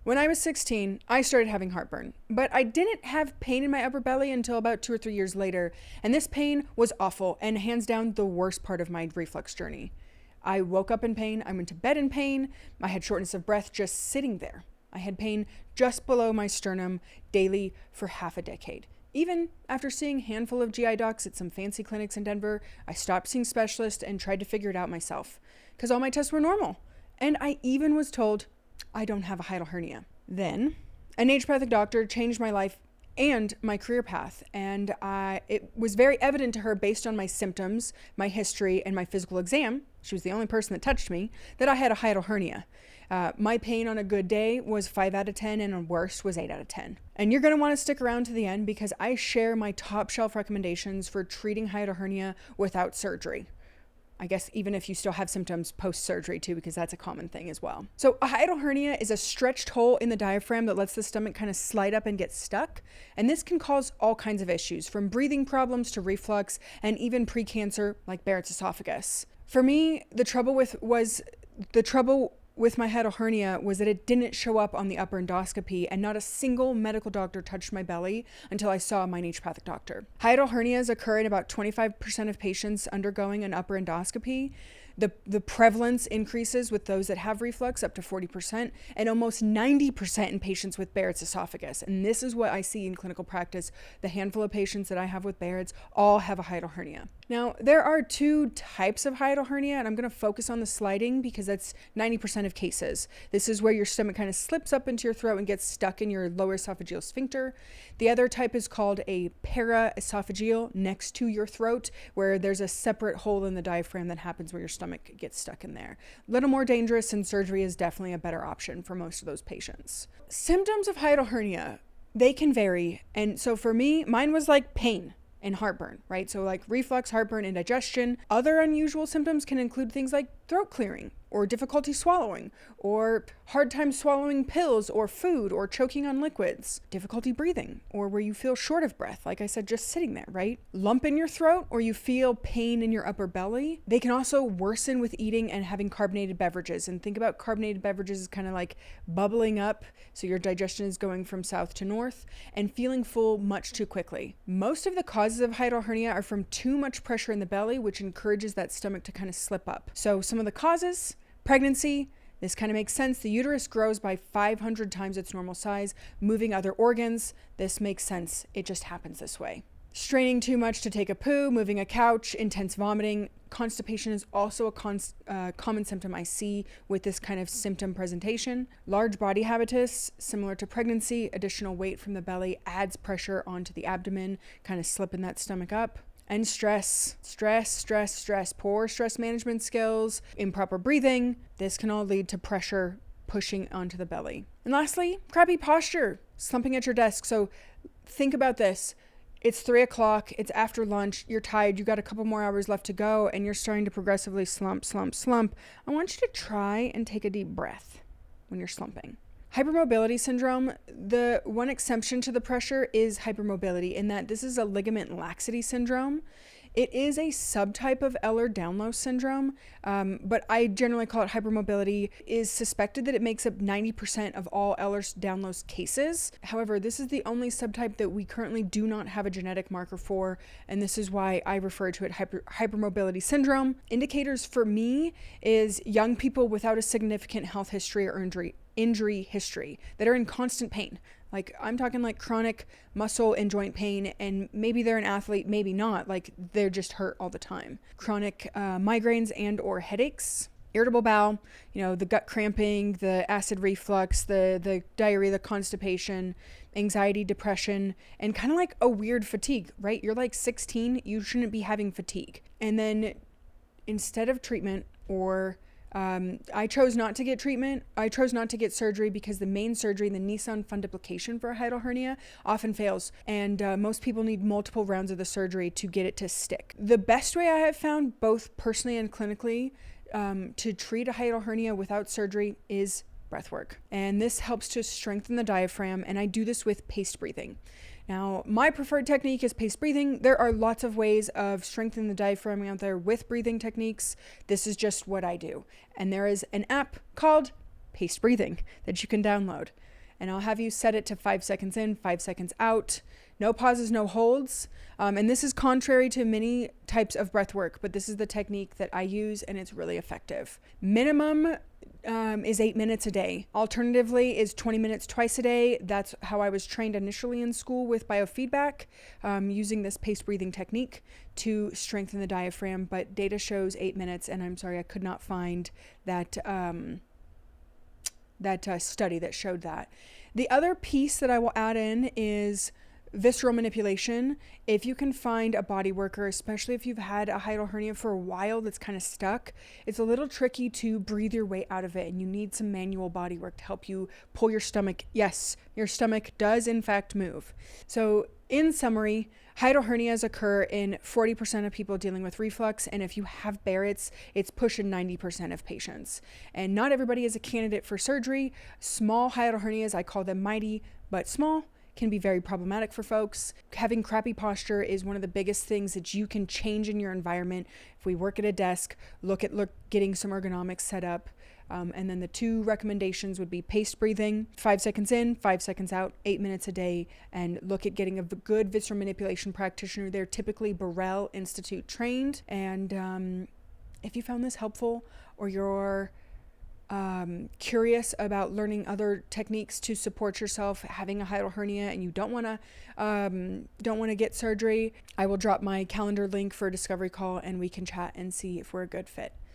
When I was 16, I started having heartburn, but I didn't have pain in my upper belly until about 2 or 3 years later, and this pain was awful and hands down the worst part of my reflux journey. I woke up in pain, I went to bed in pain, I had shortness of breath just sitting there. I had pain just below my sternum daily for half a decade. Even after seeing a handful of GI docs at some fancy clinics in Denver, I stopped seeing specialists and tried to figure it out myself, because all my tests were normal. And I even was told I don't have a hiatal hernia. Then, an H-pathic doctor changed my life and my career path, and it was very evident to her based on my symptoms, my history, and my physical exam, she was the only person that touched me, that I had a hiatal hernia. My pain on a good day was 5 out of 10 and on worst was 8 out of 10. And you're going to want to stick around to the end because I share my top shelf recommendations for treating hiatal hernia without surgery. I guess even if you still have symptoms post-surgery too, because that's a common thing as well. So a hiatal hernia is a stretched hole in the diaphragm that lets the stomach kind of slide up and get stuck. And this can cause all kinds of issues, from breathing problems to reflux and even precancer like Barrett's esophagus. For me, the trouble with my hiatal hernia was that it didn't show up on the upper endoscopy, and not a single medical doctor touched my belly until I saw my H-pathic doctor. Hiatal hernias occur in about 25% of patients undergoing an upper endoscopy. The prevalence increases with those that have reflux up to 40% and almost 90% in patients with Barrett's esophagus. And this is what I see in clinical practice. The handful of patients that I have with Barrett's all have a hiatal hernia. Now, there are 2 types of hiatal hernia, and I'm going to focus on the sliding because that's 90% of cases. This is where your stomach kind of slips up into your throat and gets stuck in your lower esophageal sphincter. The other type is called a paraesophageal, next to your throat, where there's a separate hole in the diaphragm that happens where your stomach gets stuck in there. A little more dangerous, and surgery is definitely a better option for most of those patients. Symptoms of hiatal hernia, they can vary. And so for me, mine was like pain and heartburn, right? So like reflux, heartburn, indigestion. Other unusual symptoms can include things like throat clearing, or difficulty swallowing, or hard time swallowing pills or food, or choking on liquids, difficulty breathing, or where you feel short of breath, like I said, just sitting there, right? Lump in your throat, or you feel pain in your upper belly. They can also worsen with eating and having carbonated beverages. And think about carbonated beverages as kind of like bubbling up, so your digestion is going from south to north, and feeling full much too quickly. Most of the causes of hiatal hernia are from too much pressure in the belly, which encourages that stomach to kind of slip up. So some of the causes: pregnancy. This kind of makes sense. The uterus grows by 500 times its normal size, moving other organs. This makes sense. It just happens this way. Straining too much to take a poo, moving a couch, intense vomiting. Constipation is also a common symptom I see with this kind of symptom presentation. Large body habitus, similar to pregnancy. Additional weight from the belly adds pressure onto the abdomen, kind of slipping that stomach up. And stress. Poor stress management skills, improper breathing. This can all lead to pressure pushing onto the belly. And lastly, crappy posture, slumping at your desk. So think about this. It's 3 o'clock, it's after lunch, you're tired, you got a couple more hours left to go, and you're starting to progressively slump. I want you to try and take a deep breath when you're slumping. Hypermobility syndrome, the one exception to the pressure is hypermobility, in that this is a ligament laxity syndrome. It is a subtype of Ehlers-Danlos syndrome, but I generally call it hypermobility. It is suspected that it makes up 90% of all Ehlers-Danlos cases. However, this is the only subtype that we currently do not have a genetic marker for, and this is why I refer to it hypermobility syndrome. Indicators for me is young people without a significant health history or injury history that are in constant pain. Like, I'm talking like chronic muscle and joint pain, and maybe they're an athlete, maybe not. Like, they're just hurt all the time. Chronic migraines and or headaches, irritable bowel, the gut cramping, the acid reflux, the diarrhea, the constipation, anxiety, depression, and kind of like a weird fatigue, right? You're like 16, you shouldn't be having fatigue. And then instead of treatment or I chose not to get treatment. I chose not to get surgery because the main surgery, the Nissen fundoplication for a hiatal hernia, often fails. And most people need multiple rounds of the surgery to get it to stick. The best way I have found, both personally and clinically, to treat a hiatal hernia without surgery is breathwork. And this helps to strengthen the diaphragm. And I do this with paced breathing. Now, my preferred technique is paced breathing. There are lots of ways of strengthening the diaphragm out there with breathing techniques. This is just what I do. And there is an app called Paced Breathing that you can download. and I'll have you set it to 5 seconds in, 5 seconds out. No pauses, no holds. And this is contrary to many types of breath work, but this is the technique that I use and it's really effective. Minimum is 8 minutes a day. Alternatively is 20 minutes twice a day. That's how I was trained initially in school with biofeedback, using this paced breathing technique to strengthen the diaphragm. But data shows 8 minutes, and I'm sorry, I could not find that study that showed that. The other piece that I will add in is visceral manipulation. If you can find a body worker, especially if you've had a hiatal hernia for a while that's kind of stuck, it's a little tricky to breathe your way out of it, and you need some manual body work to help you pull your stomach. Yes, your stomach does in fact move. So in summary, hiatal hernias occur in 40% of people dealing with reflux, and if you have Barrett's, it's pushing 90% of patients. And not everybody is a candidate for surgery. Small hiatal hernias, I call them mighty but small, can be very problematic for folks. Having crappy posture is one of the biggest things that you can change in your environment. If we work at a desk, look at getting some ergonomics set up. And then the two recommendations would be paced breathing, 5 seconds in, 5 seconds out, 8 minutes a day, and look at getting a good visceral manipulation practitioner. They're typically Burrell Institute trained. And if you found this helpful, or you're curious about learning other techniques to support yourself having a hiatal hernia and you don't want to get surgery, I will drop my calendar link for a discovery call and we can chat and see if we're a good fit.